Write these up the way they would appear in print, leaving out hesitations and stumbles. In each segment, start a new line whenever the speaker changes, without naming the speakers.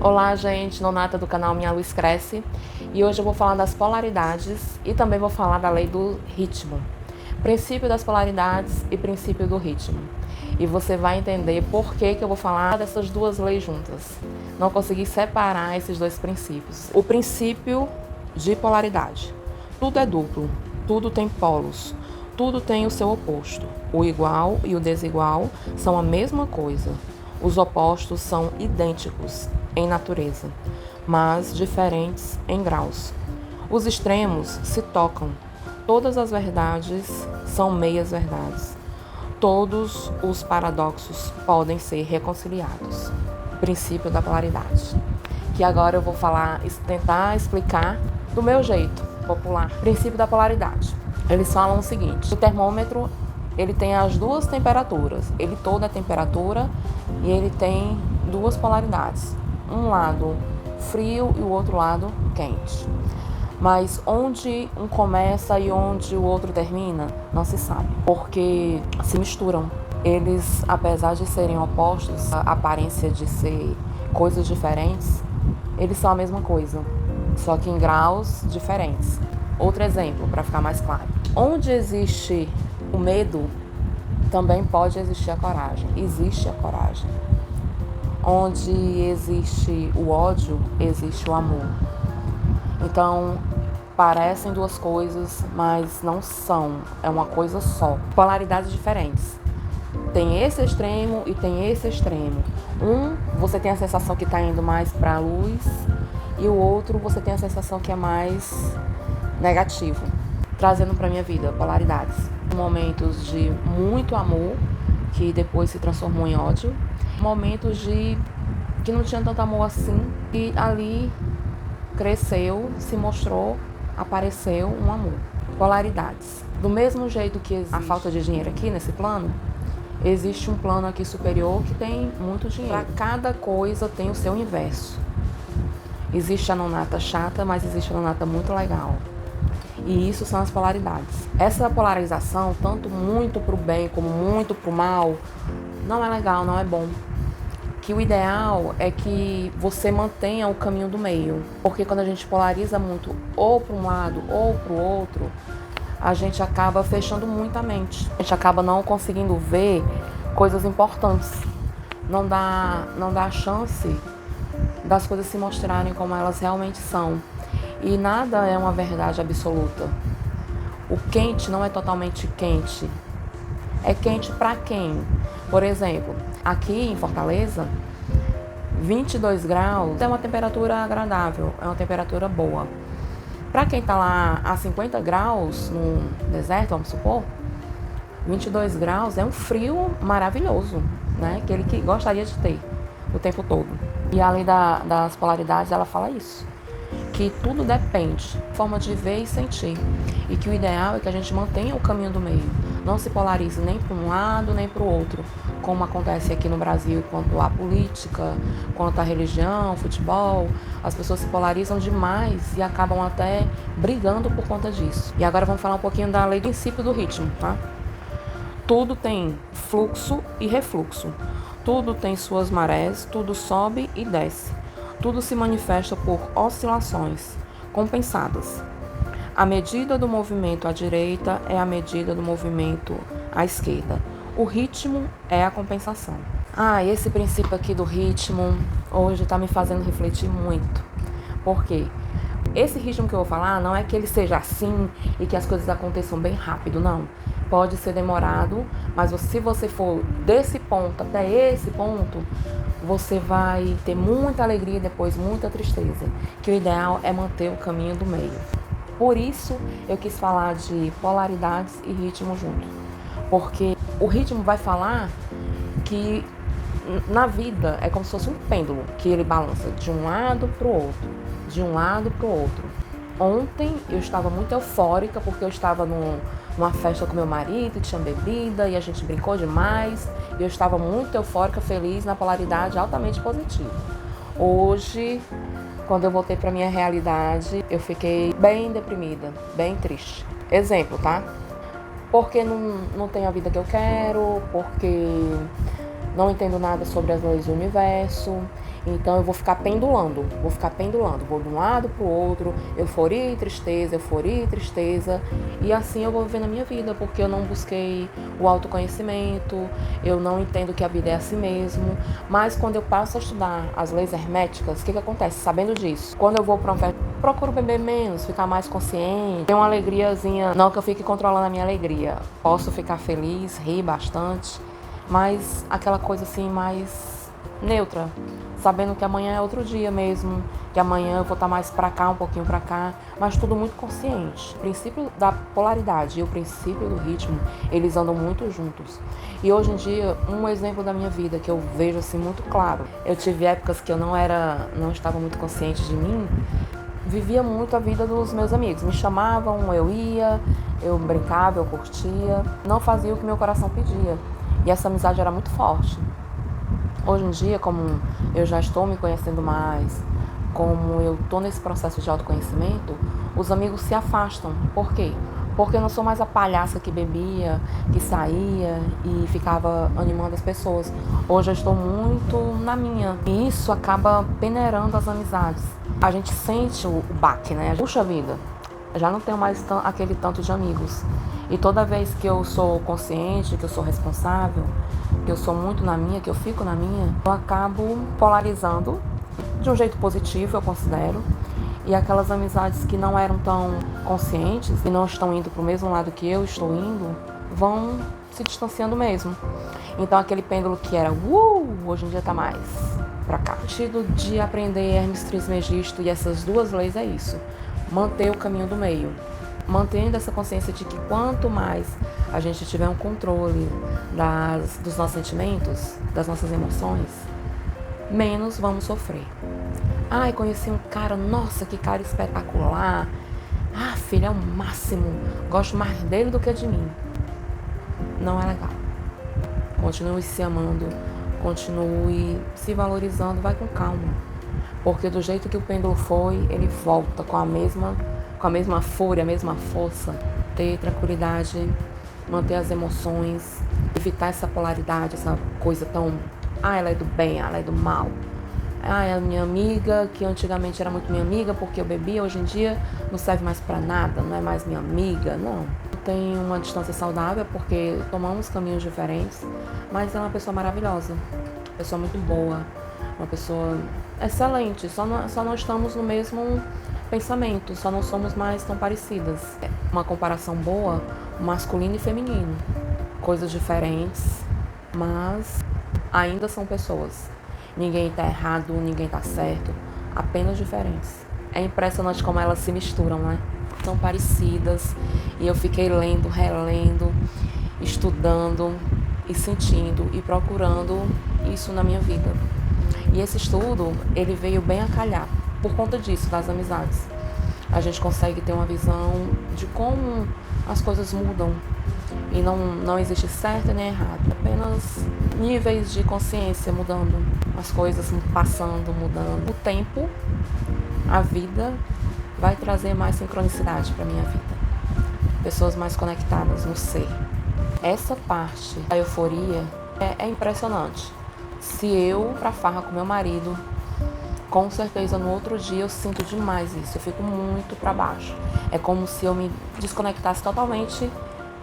Olá, gente, Nonata do canal Minha Luz Cresce, e hoje eu vou falar das polaridades e também vou falar da lei do ritmo, princípio das polaridades e princípio do ritmo. E você vai entender por que eu vou falar dessas duas leis juntas. Não consegui separar esses dois princípios. O princípio de polaridade. Tudo é duplo, tudo tem polos, tudo tem o seu oposto. O igual e o desigual são a mesma coisa. Os opostos são idênticos em natureza, mas diferentes em graus. Os extremos se tocam. Todas as verdades são meias verdades. Todos os paradoxos podem ser reconciliados. Princípio da polaridade. Que agora eu vou tentar explicar do meu jeito popular. Princípio da polaridade. Eles falam o seguinte: o termômetro ele tem as duas temperaturas. Ele toda é temperatura e ele tem duas polaridades. Um lado frio e o outro lado quente. Mas onde um começa e onde o outro termina, não se sabe, porque se misturam. Eles, apesar de serem opostos, a aparência de ser coisas diferentes, eles são a mesma coisa, só que em graus diferentes. Outro exemplo, para ficar mais claro. Onde existe o medo, também pode existir a coragem. Existe a coragem. Onde existe o ódio, existe o amor. Então, parecem duas coisas, mas não são. É uma coisa só. Polaridades diferentes. Tem esse extremo e tem esse extremo. Você tem a sensação que está indo mais para a luz, e o outro, você tem a sensação que é mais negativo. Trazendo para minha vida polaridades. Momentos de muito amor, que depois se transformou em ódio. Momentos de que não tinha tanto amor assim, e ali cresceu, se mostrou, apareceu um amor. Polaridades. Do mesmo jeito que existe a falta de dinheiro aqui nesse plano, existe um plano aqui superior que tem muito dinheiro. Para cada coisa tem o seu inverso. Existe a nonata chata, mas existe a nonata muito legal. E isso são as polaridades. Essa polarização, tanto muito pro bem como muito pro mal, não é legal, não é bom. Que o ideal é que você mantenha o caminho do meio. Porque quando a gente polariza muito ou para um lado ou para o outro, a gente acaba fechando muito a mente. A gente acaba não conseguindo ver coisas importantes. Não dá chance das coisas se mostrarem como elas realmente são. E nada é uma verdade absoluta. O quente não é totalmente quente. É quente para quem? Por exemplo, aqui em Fortaleza, 22 graus é uma temperatura agradável, é uma temperatura boa. Para quem está lá a 50 graus no deserto, vamos supor, 22 graus é um frio maravilhoso, né? Aquele que gostaria de ter o tempo todo. E a lei das polaridades, ela fala isso, que tudo depende da forma de ver e sentir. E que o ideal é que a gente mantenha o caminho do meio. Não se polarize nem para um lado nem para o outro, como acontece aqui no Brasil quanto à política, quanto à religião, futebol. As pessoas se polarizam demais e acabam até brigando por conta disso. E agora vamos falar um pouquinho da lei do princípio do ritmo, tá? Tudo tem fluxo e refluxo. Tudo tem suas marés, tudo sobe e desce. Tudo se manifesta por oscilações compensadas. A medida do movimento à direita é a medida do movimento à esquerda. O ritmo é a compensação. Esse princípio aqui do ritmo hoje está me fazendo refletir muito. Por quê? Esse ritmo que eu vou falar não é que ele seja assim e que as coisas aconteçam bem rápido, não. Pode ser demorado, mas se você for desse ponto até esse ponto, você vai ter muita alegria e depois muita tristeza. Que o ideal é manter o caminho do meio. Por isso eu quis falar de polaridades e ritmo junto. Porque o ritmo vai falar que na vida é como se fosse um pêndulo, que ele balança de um lado para o outro, de um lado para o outro. Ontem eu estava muito eufórica porque eu estava numa festa com meu marido, tinha bebida e a gente brincou demais. E eu estava muito eufórica, feliz, na polaridade altamente positiva. Hoje, quando eu voltei para minha realidade, eu fiquei bem deprimida, bem triste. Exemplo, tá? Porque não tenho a vida que eu quero, porque não entendo nada sobre as leis do universo. Então eu vou ficar pendulando, vou de um lado pro outro, euforia e tristeza, e assim eu vou vivendo a minha vida, porque eu não busquei o autoconhecimento, eu não entendo que a vida é assim mesmo, mas quando eu passo a estudar as leis herméticas, o que acontece? Sabendo disso, quando eu vou para um festival, procuro beber menos, ficar mais consciente, ter uma alegriazinha, não que eu fique controlando a minha alegria, posso ficar feliz, rir bastante, mas aquela coisa assim mais neutra, sabendo que amanhã é outro dia mesmo, que amanhã eu vou estar mais pra cá, um pouquinho pra cá, mas tudo muito consciente. O princípio da polaridade e o princípio do ritmo, eles andam muito juntos. E hoje em dia, um exemplo da minha vida que eu vejo assim muito claro, eu tive épocas que eu não estava muito consciente de mim, vivia muito a vida dos meus amigos, me chamavam, eu ia, eu brincava, eu curtia, não fazia o que meu coração pedia, e essa amizade era muito forte. Hoje em dia, como eu já estou me conhecendo mais, como eu estou nesse processo de autoconhecimento, os amigos se afastam. Por quê? Porque eu não sou mais a palhaça que bebia, que saía e ficava animando as pessoas. Hoje eu estou muito na minha. E isso acaba peneirando as amizades. A gente sente o baque, né? Puxa vida, eu já não tenho mais aquele tanto de amigos. E toda vez que eu sou consciente, que eu sou responsável, que eu sou muito na minha, que eu fico na minha, eu acabo polarizando de um jeito positivo, eu considero. E aquelas amizades que não eram tão conscientes e não estão indo para o mesmo lado que eu estou indo, vão se distanciando mesmo. Então aquele pêndulo que era hoje em dia está mais para cá. O sentido de aprender Hermes Trismegisto e essas duas leis é isso: manter o caminho do meio. Mantendo essa consciência de que quanto mais a gente tiver um controle dos nossos sentimentos, das nossas emoções, menos vamos sofrer. Ai, conheci um cara, nossa, que cara espetacular. Ah, filho, é o máximo. Gosto mais dele do que de mim. Não é legal. Continue se amando, continue se valorizando, vai com calma. Porque do jeito que o pêndulo foi, ele volta com a mesma fúria, a mesma força. Ter tranquilidade, manter as emoções, evitar essa polaridade, essa coisa tão... ela é do bem, ela é do mal. É a minha amiga, que antigamente era muito minha amiga porque eu bebia, hoje em dia não serve mais pra nada, não é mais minha amiga, não. Tem uma distância saudável porque tomamos caminhos diferentes, mas é uma pessoa maravilhosa, uma pessoa muito boa, uma pessoa excelente, só não estamos no mesmo pensamento, só não somos mais tão parecidas. Uma comparação boa, masculino e feminino, coisas diferentes, mas ainda são pessoas. Ninguém tá errado, ninguém tá certo, apenas diferentes. É impressionante como elas se misturam, né? Tão parecidas, e eu fiquei lendo, relendo, estudando e sentindo e procurando isso na minha vida. E esse estudo, ele veio bem a calhar, por conta disso, das amizades. A gente consegue ter uma visão de como as coisas mudam. E não existe certo nem errado, apenas níveis de consciência mudando, as coisas passando, mudando. O tempo, a vida, vai trazer mais sincronicidade para minha vida. Pessoas mais conectadas no ser. Essa parte da euforia é impressionante. Se eu pra farra com meu marido, com certeza no outro dia eu sinto demais isso, eu fico muito pra baixo. É como se eu me desconectasse totalmente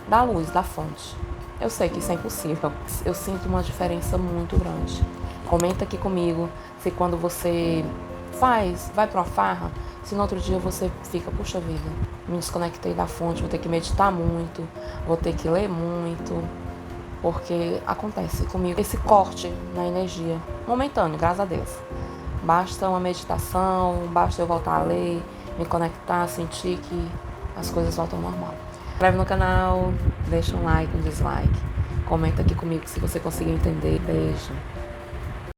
da luz, da fonte. Eu sei que isso é impossível, eu sinto uma diferença muito grande. Comenta aqui comigo se quando você vai pra uma farra, se no outro dia você fica, puxa vida, me desconectei da fonte, vou ter que meditar muito, vou ter que ler muito, porque acontece comigo esse corte na energia, momentâneo, graças a Deus. Basta uma meditação, basta eu voltar a ler, me conectar, sentir que as coisas voltam ao normal. Se inscreve no canal, deixa um like, um dislike. Comenta aqui comigo se você conseguiu entender. Beijo.